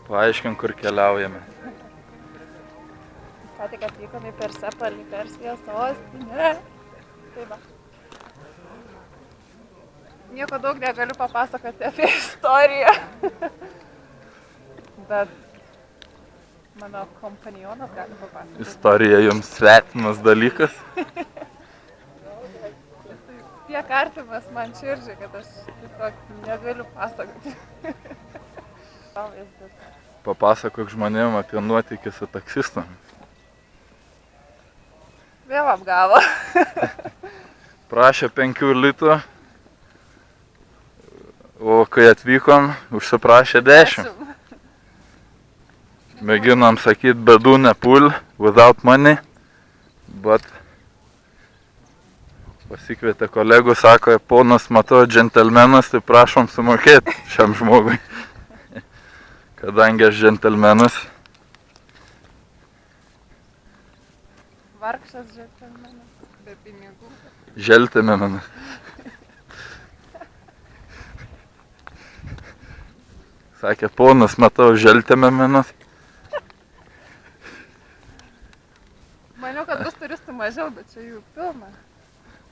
Paaiškink, kur keliaujame. Ką tik atvykome į Persepolį, Persijos sostinę. Tai va. Nieko daug negaliu papasakoti apie istoriją. Bet mano kompanionas gali papasakoti. Istorija jums svetimas dalykas. Tiek artimas man širdžiai, kad aš tiesiog negaliu pasakoti. Papasakok žmonėm apie nuotykį su taksistom. Vėl apgavo. Prašė 5 litų, o kai atvykom, užsiprašė 10. Mėginom sakyt, bedų nepul, without money, but pasikvietė kolegų, sako, ponas matau džentelmenas, tai prašom sumokėti šiam žmogui. Kadangi aš džentelmenas. Vargšas džentelmenas, be pinigų. Želtemenas. Sakė, ponas matau želtemenas. Maniau, kad bus turistų mažiau, bet čia jų pilna.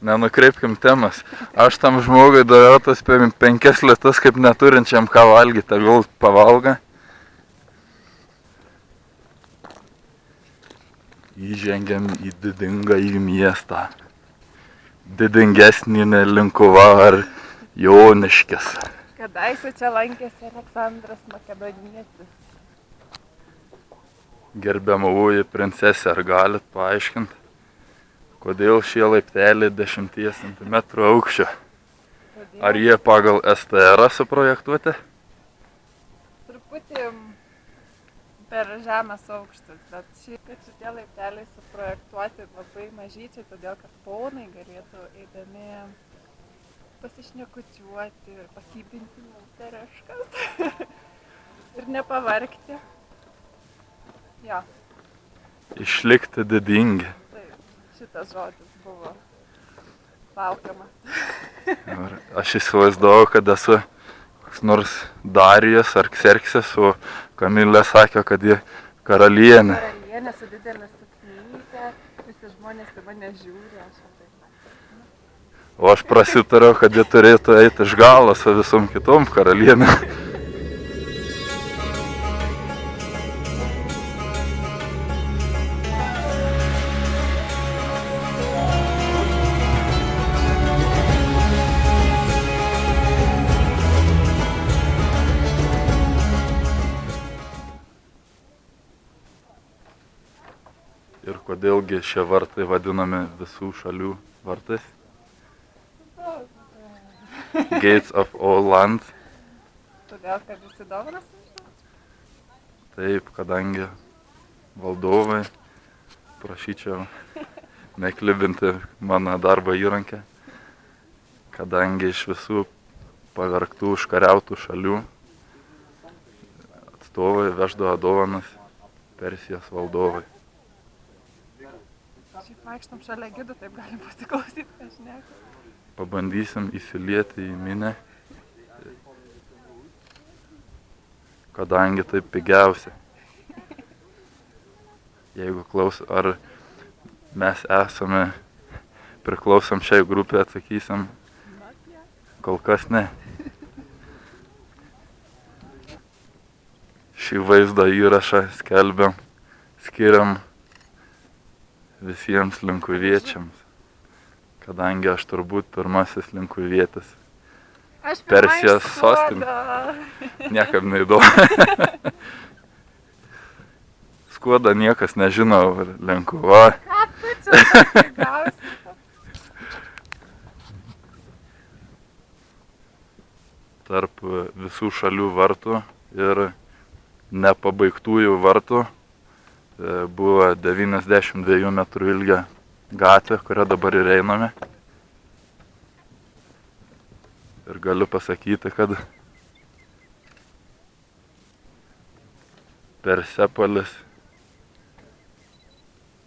Nenukreipkim temas. Aš tam žmogui daviau tas 5 litus, kaip neturinčiam ką valgyti, tegul pavalga. Įžengiam į didingą į miestą. Didingesnį ne Linkuva ar Joniškis. Kadaise čia lankėsi Aleksandras Makedonietis. Gerbiamoji princesė, ar galit paaiškinti, kodėl šie laipteliai 10 cm aukščio? Ar jie pagal STR suprojektuoti? Truputį per žemės aukštis, bet šitie laipteliai suprojektuoti labai mažyčiai, todėl kad ponai galėtų eidami pasišnekučiuoti ir pakybinti moteriškas ir nepavargti. Ja. Išlikti didingi. Taip, šitas žodis buvo laukiamas. Aš įsivaizdavau, kad esu koks nors Darijus ar Kserksis, o Kamilė sakė, kad ji karalienė. Karalienė su didelė suknytė, visi žmonės į mane žiūri, aš taip. O aš prasitariau, kad ji turėtų eiti iš galo su visom kitom karalienėm. Ir kodėlgi šie vartai vadinami visų šalių vartais? Gates of all lands. Todėl, kad visi dovanas nežinau? Taip, kadangi valdovai, prašyčiau neklibinti mano darbo įrankę, kadangi iš visų pavergtų, užkariautų šalių atstovai veždavo dovanas Persijos valdovai. Šiaip vaikštam šalia gidų, taip galim pasiklausyti, ką šneka. Pabandysim įsilieti į minią, kadangi taip pigiausia. Jeigu ar mes priklausom šiai grupė, atsakysim, kol kas ne. Šį vaizdo įrašą skiriam visiems linkuviečiams, kadangi aš turbūt pirmasis linkuvietis. Persijos sostinė. Niekam neįdomu. Skuoda niekas nežino, Linkuva. Ką tu čia gausi? Tarp visų šalių vartų ir nepabaigtųjų vartų buvo 92 metrų ilgio gatvė, kurią dabar ir einame. Ir galiu pasakyti, kad Persepolis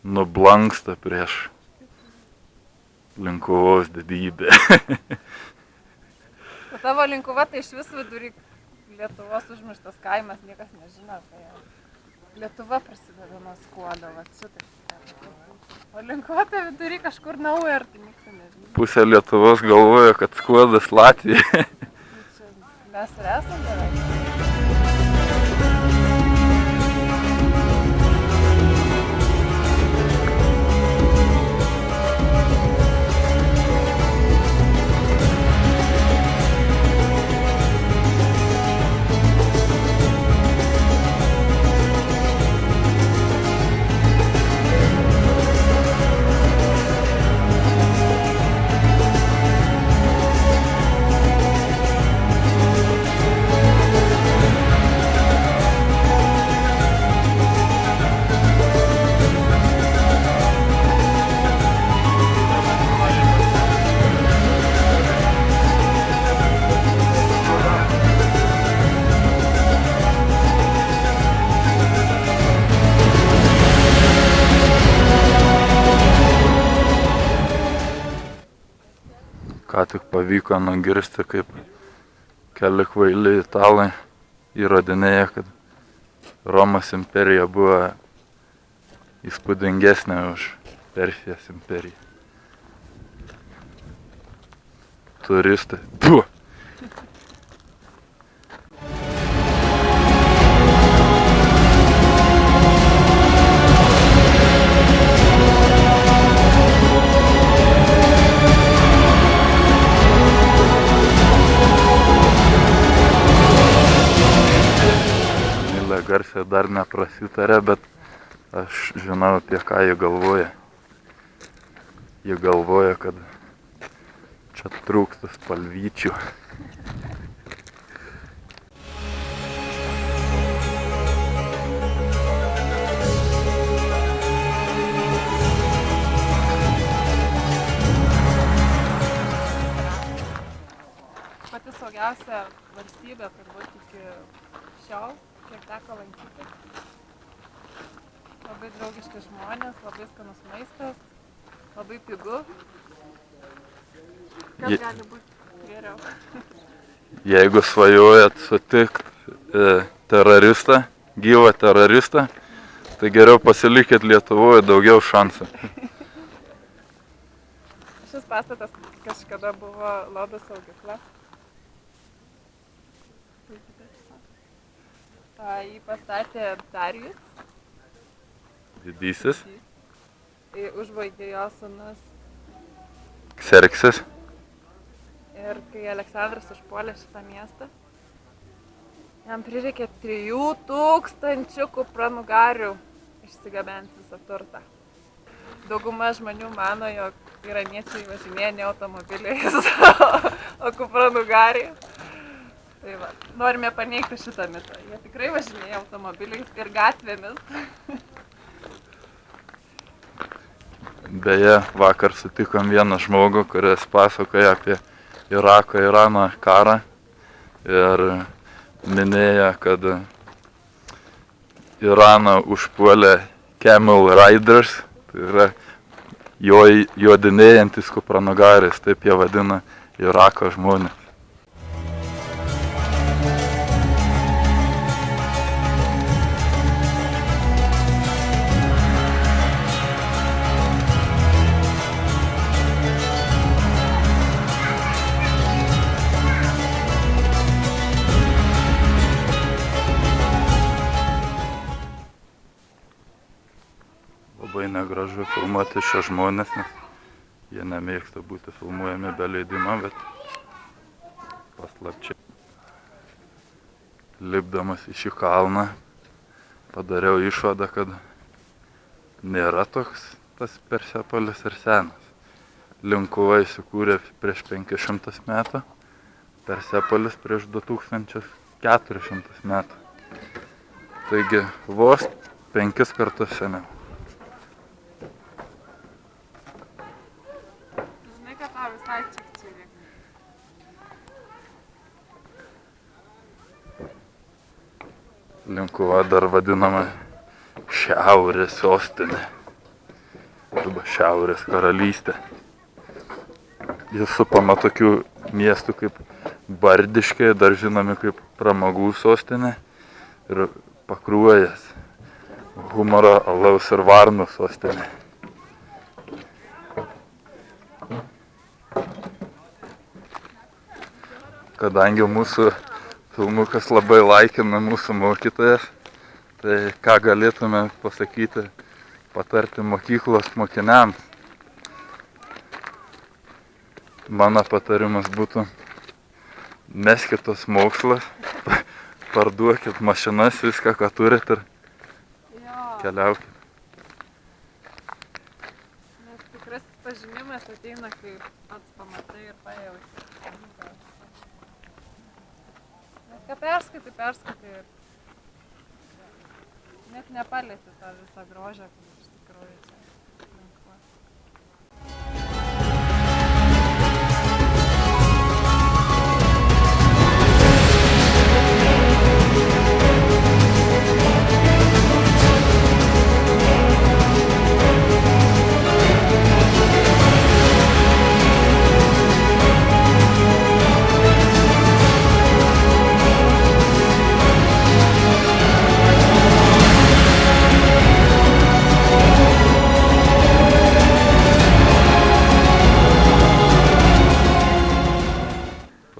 nublanksta prieš Linkuvos didybę. O tavo Linkuva tai iš vis Lietuvos užmirštas kaimas, niekas nežino apie ją. Lietuva prasideda nuo Skuodo, va šitaip. O Linkuota vidury kažkur nauja, ar tai niekas nežino. Pusė Lietuvos galvoja, kad Skuodas Latvija. Čia mes ir esam beveik. Ką tik pavyko nugirsti, kaip keli kvaili italai įrodinėja, kad Romos imperija buvo įspūdingesnė už Persijos imperiją. Turistai. Puh! Garsiai dar neprasitarė, bet aš žinau, apie ką jie galvoja. Jie galvoja, kad čia trūksta spalvyčių. Pati saugiausia valstybė, turbūt iki šiol, kiek teko lankyti. Labai draugiški žmonės, labai skanus maistas, labai pigu. Kas gali būti geriau? Jeigu svajojat sutikt teroristą, gyvą teroristą, tai geriau pasilikit Lietuvoje, daugiau šansų. Šis pastatas kažkada buvo lobių saugykla. Jį pastatė Darijus. Didysis. Užbaigė jo sūnus Kserksis. Ir kai Aleksandras užpuolė šitą miestą, jam prireikė 3000 kupranugarių išsigabenti visą turtą. Dauguma žmonių mano, jog iraniečiai važinėja ne automobiliais, o kupranugariai. Tai va, norime paneigti šitą mitą. Jie tikrai važinėja automobiliais ir gatvėmis. Beje, vakar sutikom vieną žmogų, kuris pasakoja apie Irako-Irano karą ir minėjo, kad Iraną užpuolė Camel Riders, tai yra jodinėjantis kupranugaris, taip jie vadina Irako žmonės. Labai negražu filmuoti šios žmonės, nes jie nemėgsta būti filmuojami be leidimo, bet paslapčiai. Lipdamas į šį kalną padariau išvadą, kad nėra toks tas Persepolis ir senas. Linkuva įsikūrė prieš 500 metų, Persepolis prieš 2400 metų. Taigi vos 5 kartus seniau. Žinai, kad tau visai čia reikia. Linkuva dar vadinama Šiaurės sostinė arba Šiaurės karalystė. Jis supama tokių miestų kaip Bardiškiai, dar žinomi kaip pramogų sostinė, ir Pakruojas, humoro, alaus ir varnų sostinė. Kadangi mūsų filmukas labai laikina mūsų mokytojas, tai ką galėtume pasakyti, patarti mokyklos mokiniams. Mano patarimas būtų: meskit tos mokslus, parduokit mašinas, viską, ką turit, ir keliaukit. Nes tikrasis pažinimas ateina, kai pats pamatai ir pajauti. Nes ką perskaitai ir net nepalieti tą visą grožę, kur iš tikrųjų čia lengva.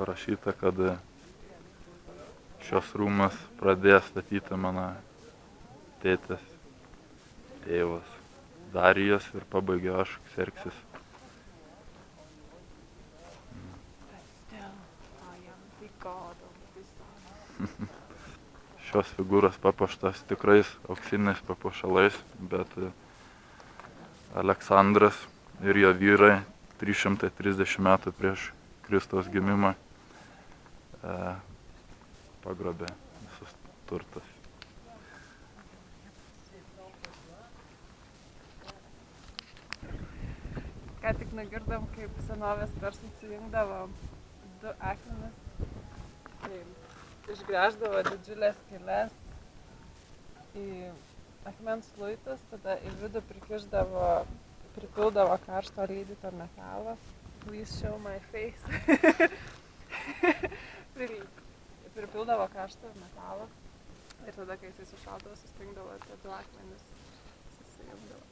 Parašyta, kad šios rūmas pradėjo statyti mano tėtis, tėvas Darijos, ir pabaigė aš, Kserksis. Šios figūros papuoštos tikrais auksiniais papuošalais, bet Aleksandras ir jo vyrai 330 metų prieš Kristaus gimimą pagrobė visus turtus. Ką tik nugirdom, kaip senovės persai sujungdavo du akmenis, tai išgręždavo didžiulės skyles į akmens luitus, tada į vidų pripildavo karšto lydyto metalo. Please show my face. Pripildavo karštą metalą ir tada, kai jisai sušaldavo, sustingdavo ir du akmenis susijungdavo.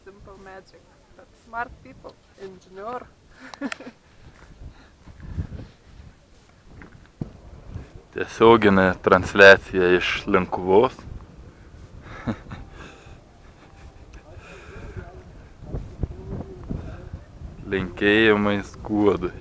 Simple magic, but smart people, inžinier. Tiesioginė transliacija iš Linkuvos. Linkėjimai Skuodui.